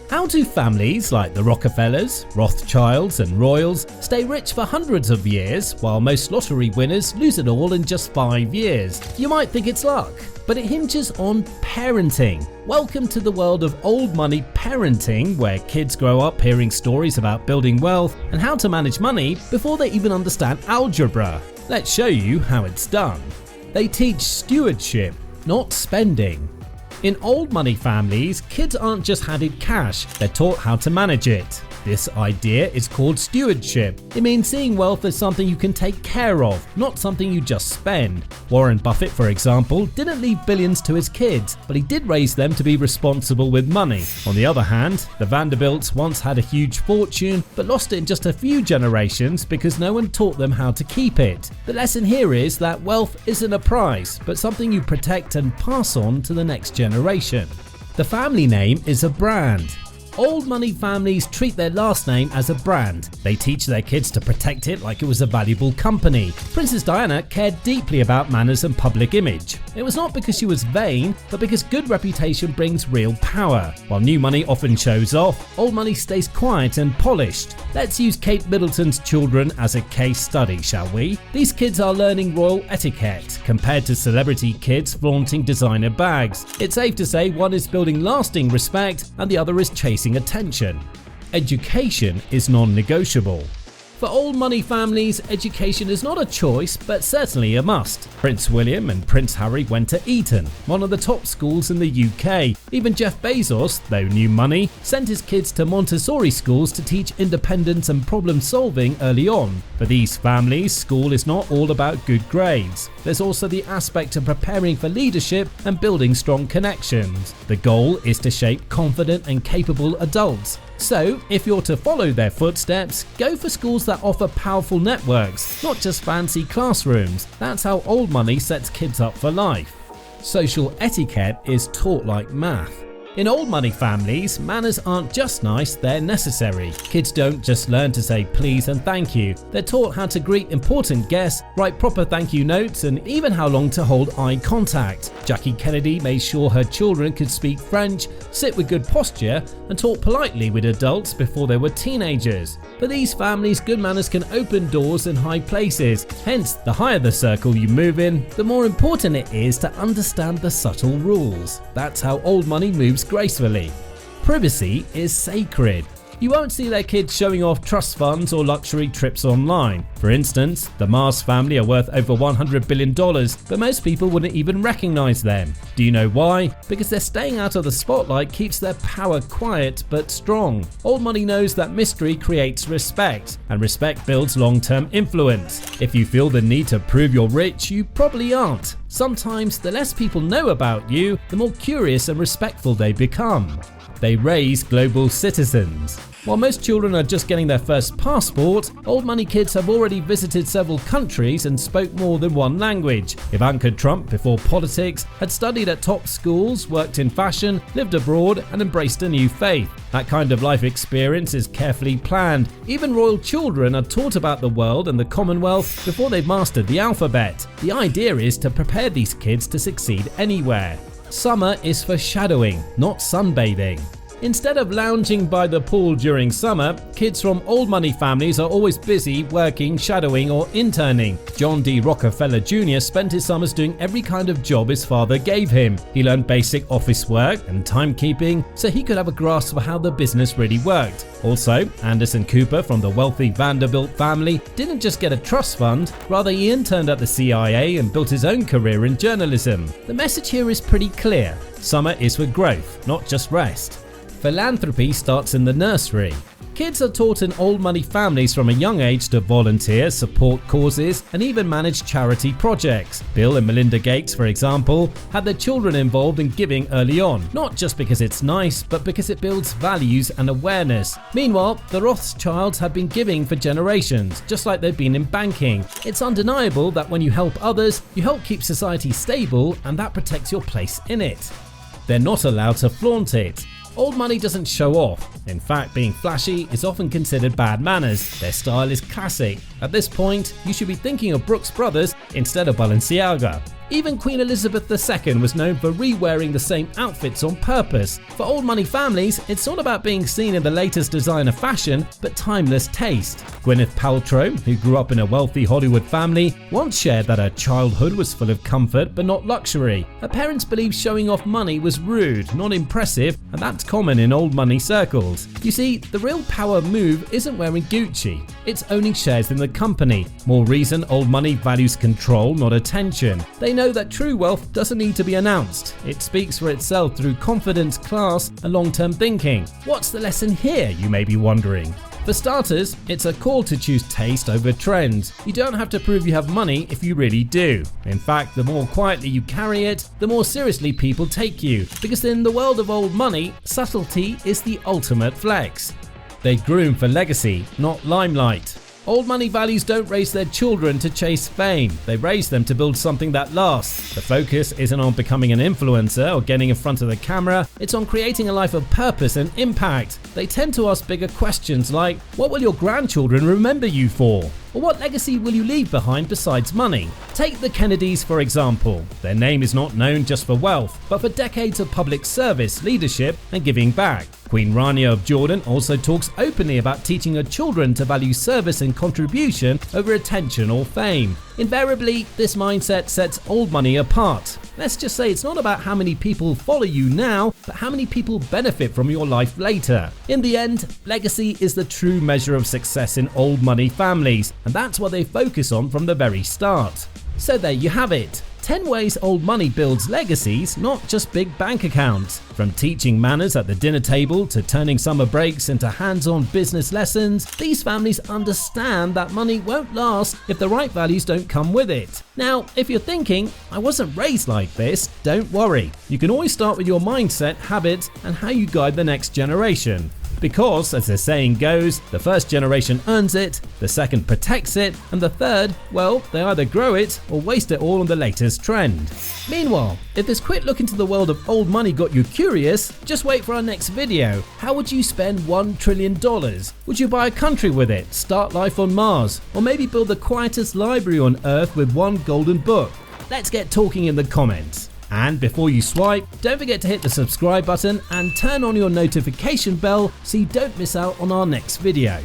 How do families like the Rockefellers, Rothschilds and Royals stay rich for hundreds of years while most lottery winners lose it all in just 5 years? You might think it's luck, but it hinges on parenting. Welcome to the world of old money parenting, where kids grow up hearing stories about building wealth and how to manage money before they even understand algebra. Let's show you how it's done. They teach stewardship, not spending. In old money families, kids aren't just handed cash, they're taught how to manage it. This idea is called stewardship. It means seeing wealth as something you can take care of, not something you just spend. Warren Buffett, for example, didn't leave billions to his kids, but he did raise them to be responsible with money. On the other hand, the Vanderbilts once had a huge fortune, but lost it in just a few generations because no one taught them how to keep it. The lesson here is that wealth isn't a prize, but something you protect and pass on to the next generation. The family name is a brand. Old money families treat their last name as a brand. They teach their kids to protect it like it was a valuable company. Princess Diana cared deeply about manners and public image. It was not because she was vain, but because good reputation brings real power. While new money often shows off, old money stays quiet and polished. Let's use Kate Middleton's children as a case study, shall we? These kids are learning royal etiquette, compared to celebrity kids flaunting designer bags. It's safe to say one is building lasting respect and the other is chasing attention. Education is non-negotiable. For old money families, education is not a choice, but certainly a must. Prince William and Prince Harry went to Eton, one of the top schools in the UK. Even Jeff Bezos, though new money, sent his kids to Montessori schools to teach independence and problem solving early on. For these families, school is not all about good grades. There's also the aspect of preparing for leadership and building strong connections. The goal is to shape confident and capable adults. So, if you're to follow their footsteps, go for schools that offer powerful networks, not just fancy classrooms. That's how old money sets kids up for life. Social etiquette is taught like math. In old money families, manners aren't just nice, they're necessary. Kids don't just learn to say please and thank you. They're taught how to greet important guests, write proper thank you notes, and even how long to hold eye contact. Jackie Kennedy made sure her children could speak French, sit with good posture, and talk politely with adults before they were teenagers. For these families, good manners can open doors in high places. Hence, the higher the circle you move in, the more important it is to understand the subtle rules. That's how old money moves gracefully. Privacy is sacred. You won't see their kids showing off trust funds or luxury trips online. For instance, the Mars family are worth over $100 billion, but most people wouldn't even recognize them. Do you know why? Because their staying out of the spotlight keeps their power quiet but strong. Old money knows that mystery creates respect, and respect builds long-term influence. If you feel the need to prove you're rich, you probably aren't. Sometimes the less people know about you, the more curious and respectful they become. They raise global citizens. While most children are just getting their first passport, old money kids have already visited several countries and spoke more than one language. Ivanka Trump, before politics, had studied at top schools, worked in fashion, lived abroad, and embraced a new faith. That kind of life experience is carefully planned. Even royal children are taught about the world and the Commonwealth before they've mastered the alphabet. The idea is to prepare these kids to succeed anywhere. Summer is for shadowing, not sunbathing. Instead of lounging by the pool during summer, kids from old money families are always busy working, shadowing, or interning. John D. Rockefeller Jr. spent his summers doing every kind of job his father gave him. He learned basic office work and timekeeping so he could have a grasp of how the business really worked. Also, Anderson Cooper from the wealthy Vanderbilt family didn't just get a trust fund, rather he interned at the CIA and built his own career in journalism. The message here is pretty clear. Summer is for growth, not just rest. Philanthropy starts in the nursery. Kids are taught in old money families from a young age to volunteer, support causes, and even manage charity projects. Bill and Melinda Gates, for example, had their children involved in giving early on, not just because it's nice, but because it builds values and awareness. Meanwhile, the Rothschilds have been giving for generations, just like they've been in banking. It's undeniable that when you help others, you help keep society stable, and that protects your place in it. They're not allowed to flaunt it. Old money doesn't show off. In fact, being flashy is often considered bad manners. Their style is classic. At this point, you should be thinking of Brooks Brothers instead of Balenciaga. Even Queen Elizabeth II was known for re-wearing the same outfits on purpose. For old money families, it's not about being seen in the latest designer fashion, but timeless taste. Gwyneth Paltrow, who grew up in a wealthy Hollywood family, once shared that her childhood was full of comfort but not luxury. Her parents believed showing off money was rude, not impressive, and that's common in old money circles. You see, the real power move isn't wearing Gucci, it's owning shares in the company. More reason old money values control, not attention. They know that true wealth doesn't need to be announced. It speaks for itself through confidence, class, and long-term thinking. What's the lesson here, you may be wondering? For starters, it's a call to choose taste over trends. You don't have to prove you have money if you really do. In fact, the more quietly you carry it, the more seriously people take you. Because in the world of old money, subtlety is the ultimate flex. They groom for legacy, not limelight. Old money values don't raise their children to chase fame, they raise them to build something that lasts. The focus isn't on becoming an influencer or getting in front of the camera, it's on creating a life of purpose and impact. They tend to ask bigger questions like, what will your grandchildren remember you for? Or what legacy will you leave behind besides money? Take the Kennedys for example. Their name is not known just for wealth, but for decades of public service, leadership, and giving back. Queen Rania of Jordan also talks openly about teaching her children to value service and contribution over attention or fame. Invariably, this mindset sets old money apart. Let's just say it's not about how many people follow you now, but how many people benefit from your life later. In the end, legacy is the true measure of success in old money families, and that's what they focus on from the very start. So there you have it. 10 ways old money builds legacies, not just big bank accounts. From teaching manners at the dinner table to turning summer breaks into hands-on business lessons, these families understand that money won't last if the right values don't come with it. Now, if you're thinking, I wasn't raised like this, don't worry. You can always start with your mindset, habits, and how you guide the next generation. Because, as the saying goes, the first generation earns it, the second protects it, and the third, well, they either grow it or waste it all on the latest trend. Meanwhile, if this quick look into the world of old money got you curious, just wait for our next video. How would you spend $1 trillion? Would you buy a country with it, start life on Mars, or maybe build the quietest library on Earth with one golden book? Let's get talking in the comments. And before you swipe, don't forget to hit the subscribe button and turn on your notification bell so you don't miss out on our next video.